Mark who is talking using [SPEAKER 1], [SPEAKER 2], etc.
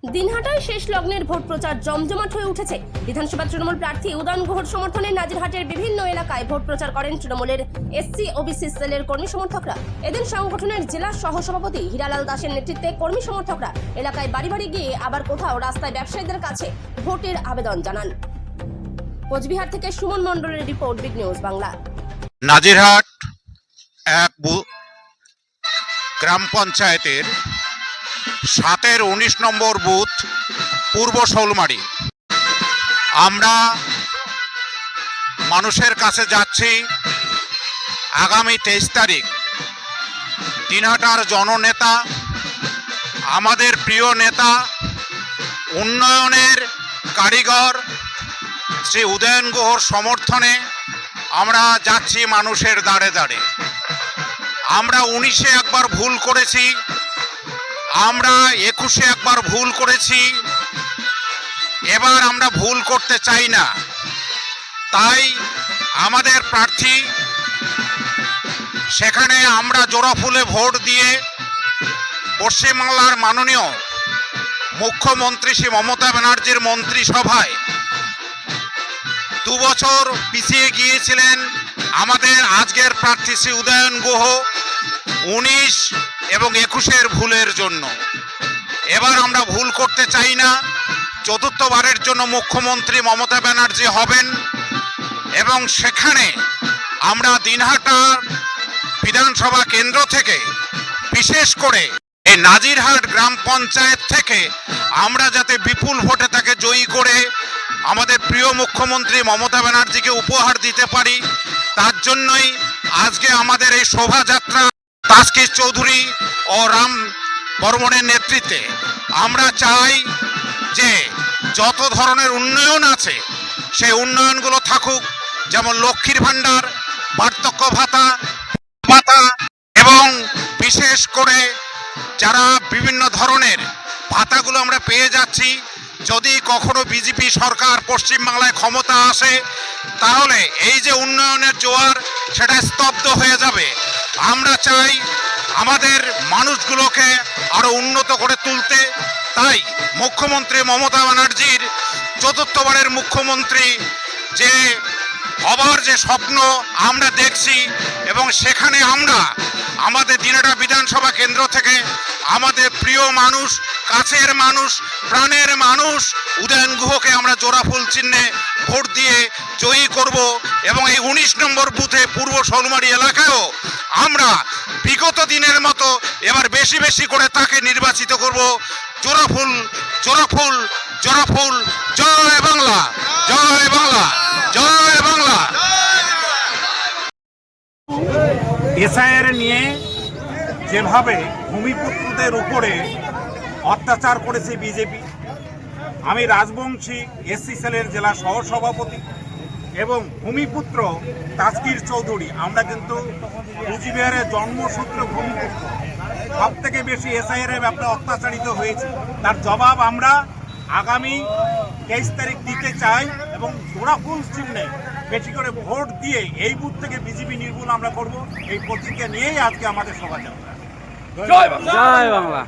[SPEAKER 1] দিনহাটায় শেষ লগ্নের ভোট প্রচার জমজমাট হয়ে উঠেছে। বিধানসভা তৃণমূল প্রার্থী উদয়ন গুহর সমর্থনে নাজিরহাটের বিভিন্ন এলাকায় ভোট প্রচার করেন তৃণমূলের এসসি ওবিসি সেলের কর্মী সমর্থকরা। এদিন সংগঠনের জেলা সহসভাপতি হীরালাল দাসের নেতৃত্বে কর্মী সমর্থকরা এলাকায় বাড়ি বাড়ি গিয়ে আবার কোথাও রাস্তায় ব্যবসায়ীদের কাছে ভোটের আবেদন জানান। কোচবিহার থেকে সুমন মণ্ডলের report, big news Bangla.
[SPEAKER 2] Nazirhat এক গ্রাম পঞ্চায়েতের 7-19 নম্বর বুথ পূর্ব শৌলমারি। আমরা মানুষের কাছে যাচ্ছি আগামী 23 তারিখ দিনহাটার জননেতা, আমাদের প্রিয় নেতা, উন্নয়নের কারিগর শ্রী উদয়ন গুহর সমর্থনে আমরা যাচ্ছি মানুষের দাঁড়ে দাঁড়ে। আমরা 19-এ একবার ভুল করেছি, আমরা 21-এ একবার ভুল করেছি, এবার আমরা ভুল করতে চাই না। তাই আমাদের প্রার্থী সেখানে আমরা জোড়া ফুলে ভোট দিয়ে পশ্চিমবাংলার মাননীয় মুখ্যমন্ত্রী শ্রী মমতা ব্যানার্জির মন্ত্রিসভায় 2 বছর পিছিয়ে গিয়েছিলেন আমাদের আজকের প্রার্থী শ্রী উদয়ন গুহ 19 এবং 21-এর ভুলের জন্য। এবার আমরা ভুল করতে চাই না। চতুর্থবারের জন্য মুখ্যমন্ত্রী মমতা ব্যানার্জি হবেন এবং সেখানে আমরা দিনহাটা বিধানসভা কেন্দ্র থেকে, বিশেষ করে এই নাজিরহাট গ্রাম পঞ্চায়েত থেকে আমরা যাতে বিপুল ভোটে তাকে জয়ী করে আমাদের প্রিয় মুখ্যমন্ত্রী মমতা ব্যানার্জিকে উপহার দিতে পারি, তার জন্যই আজকে আমাদের এই শোভাযাত্রা তাসকির চৌধুরী ও রাম বর্মনের নেতৃত্বে। আমরা চাই যে যত ধরনের উন্নয়ন আছে সেই উন্নয়নগুলো থাকুক, যেমন লক্ষ্মীর ভাণ্ডার, বার্ধক্য ভাতা এবং বিশেষ করে যারা বিভিন্ন ধরনের ভাতাগুলো আমরা পেয়ে যাচ্ছি। যদি কখনো বিজেপি সরকার পশ্চিমবাংলায় ক্ষমতা আসে তাহলে এই যে উন্নয়নের জোয়ার সেটা স্তব্ধ হয়ে যাবে। আমরা চাই আমাদের মানুষগুলোকে আরো উন্নত করে তুলতে। তাই মুখ্যমন্ত্রী মমতা ব্যানার্জির চতুর্থবারের মুখ্যমন্ত্রী যে হবার যে স্বপ্ন আমরা দেখছি, এবং সেখানে আমরা আমাদের দিনহাটা বিধানসভা কেন্দ্র থেকে আমাদের প্রিয় মানুষ, কাছের মানুষ, প্রাণের মানুষ উদয়ন গুহকে আমরা জোড়া ফুল চিহ্নে ভোট দিয়ে জয়ী করব। এবং এই 19 নম্বর বুথে পূর্ব শৌলমারি এলাকায়ও আমরা বিগত দিনের মতো এবার বেশি বেশি করে তাকে নির্বাচিত করব। জোড়া ফুল, জোড়া ফুল, জোড়া ফুল। জয় বাংলা, জয় বাংলা, জয় বাংলা।
[SPEAKER 3] এসআইআর নিয়ে যেভাবে ভূমিপুত্রদের উপরে অত্যাচার করেছে বিজেপি, আমি রাজবংশী এসসি সেলের জেলা সহসভাপতি এবং ভূমিপুত্র তাসকির চৌধুরী, আমরা কিন্তু কুচবিহারের জন্মসূত্র ভূমিপুত্র। সব থেকে বেশি এসআইআর ব্যাপারে অত্যাচারিত হয়েছে, তার জবাব আমরা আগামী 23 তারিখ দিতে চাই এবং জোড়া ফুল চিহ্নে বেশি করে ভোট দিয়ে এই বুথ থেকে বিজেপি নির্মূল আমরা করব। এই প্রতিজ্ঞা নিয়েই আজকে আমাদের শোভাযাত্রা।
[SPEAKER 4] জয় বাংলা।